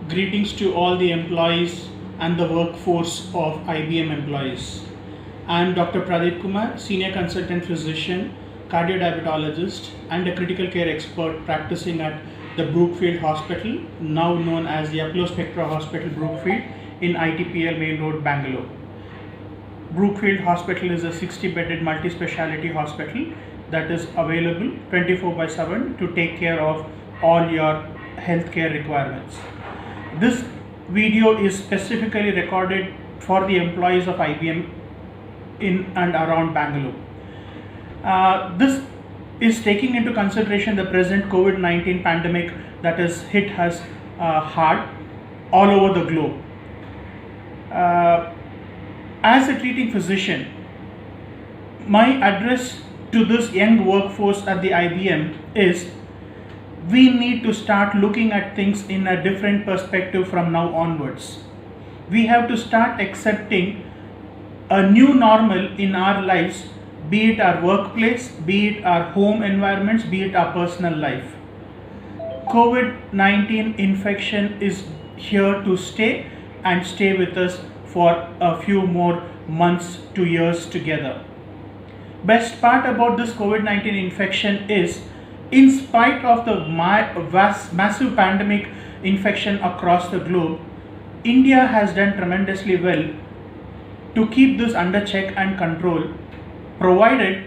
Greetings to all the employees and the workforce of IBM employees. I am Dr. Pradeep Kumar, Senior Consultant Physician, Cardiodiabetologist, and a critical care expert practicing at the Brookfield Hospital, now known as the Apollo Spectra Hospital Brookfield in ITPL Main Road, Bangalore. Brookfield Hospital is a 60-bedded multi-speciality hospital that is available 24/7 to take care of all your healthcare requirements. This video is specifically recorded for the employees of IBM in and around Bangalore. This is taking into consideration the present COVID-19 pandemic that has hit us hard all over the globe. As a treating physician, my address to this young workforce at the IBM is we need to start looking at things in a different perspective from now onwards. We have to start accepting a new normal in our lives, be it our workplace, be it our home environments, be it our personal life. COVID-19 infection is here to stay and stay with us for a few more months to years together. Best part about this COVID-19 infection is, in spite of the massive pandemic infection across the globe, India has done tremendously well to keep this under check and control, provided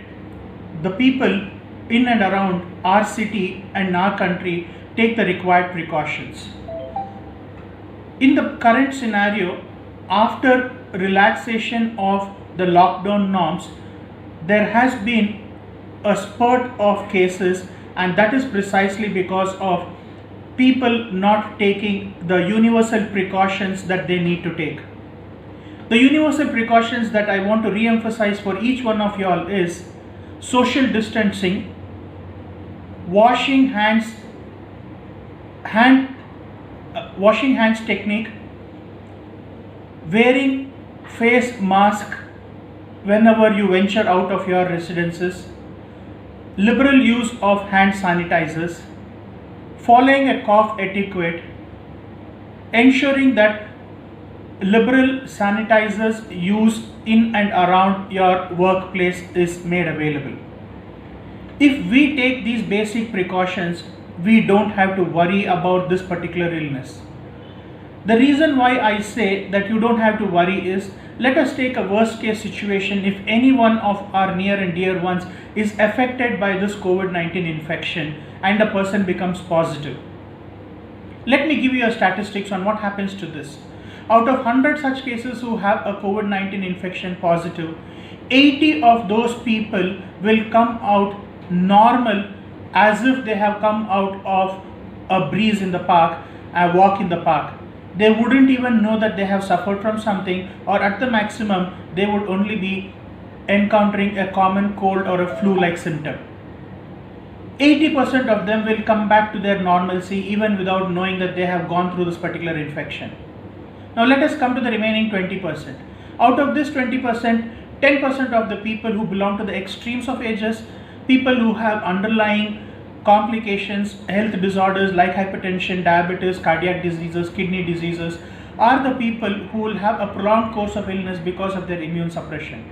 the people in and around our city and our country take the required precautions. In the current scenario, after relaxation of the lockdown norms, there has been a spurt of cases, and that is precisely because of people not taking the universal precautions that they need to take. The universal precautions that I want to re-emphasize for each one of y'all is social distancing, washing hands technique, wearing face mask whenever you venture out of your residences, liberal use of hand sanitizers, following a cough etiquette, ensuring that liberal sanitizers used in and around your workplace is made available. If we take these basic precautions, we don't have to worry about this particular illness. The reason why I say that you don't have to worry is, let us take a worst case situation. If any one of our near and dear ones is affected by this COVID-19 infection and a person becomes positive. Let me give you a statistics on what happens to this. Out of 100 such cases who have a COVID-19 infection positive, 80 of those people will come out normal, as if they have come out of a breeze in the park, a walk in the park. They wouldn't even know that they have suffered from something, or at the maximum, they would only be encountering a common cold or a flu-like symptom. 80% of them will come back to their normalcy even without knowing that they have gone through this particular infection. Now let us come to the remaining 20%. Out of this 20%, 10% of the people who belong to the extremes of ages, people who have underlying complications, health disorders like hypertension, diabetes, cardiac diseases, kidney diseases, are the people who will have a prolonged course of illness because of their immune suppression.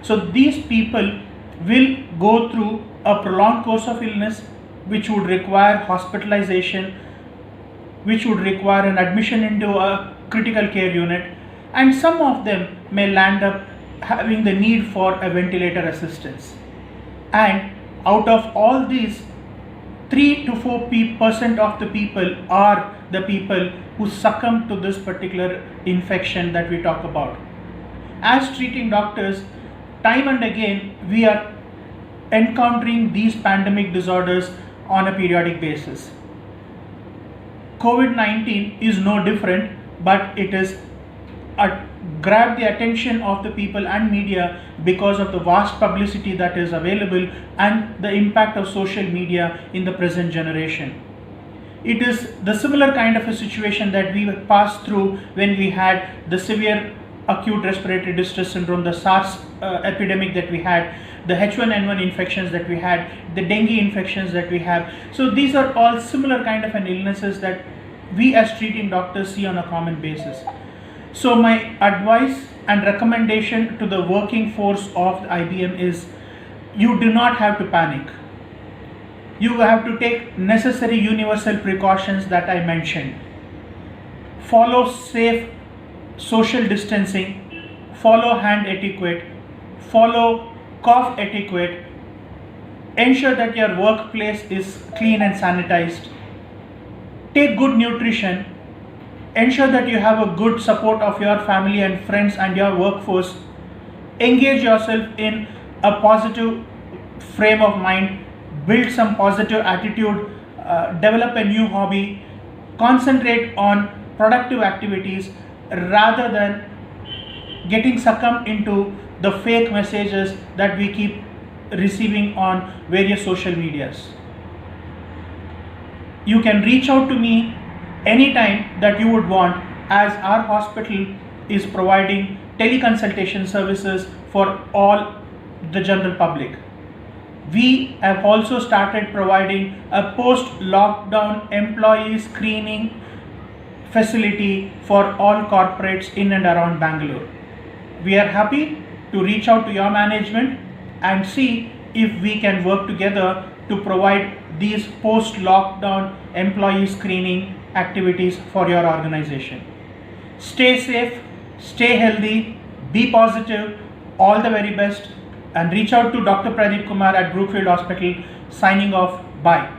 So these people will go through a prolonged course of illness, which would require hospitalization, which would require an admission into a critical care unit, and some of them may land up having the need for a ventilator assistance. And out of all these, 3 to 4% of the people are the people who succumb to this particular infection that we talk about. As treating doctors, time and again we are encountering these pandemic disorders on a periodic basis. COVID-19 is no different, but it is grabbed the attention of the people and media because of the vast publicity that is available and the impact of social media in the present generation. It is the similar kind of a situation that we passed through when we had the severe acute respiratory distress syndrome, the SARS epidemic that we had, the H1N1 infections that we had, the dengue infections that we have. So these are all similar kind of an illnesses that we as treating doctors see on a common basis. So my advice and recommendation to the working force of the IBM is, you do not have to panic. You have to take necessary universal precautions that I mentioned. Follow safe social distancing, follow hand etiquette, follow cough etiquette, ensure that your workplace is clean and sanitized, take good nutrition, ensure that you have a good support of your family and friends and your workforce, engage yourself in a positive frame of mind, build some positive attitude, develop a new hobby, concentrate on productive activities rather than getting succumbed into the fake messages that we keep receiving on various social medias. You can reach out to me anytime that you would want, as our hospital is providing teleconsultation services for all the general public. We have also started providing a post-lockdown employee screening facility for all corporates in and around Bangalore. We are happy to reach out to your management and see if we can work together to provide these post-lockdown employee screening activities for your organization. Stay safe, stay healthy, be positive, all the very best, and reach out to Dr. Pradeep Kumar at Brookfield Hospital. Signing off, bye.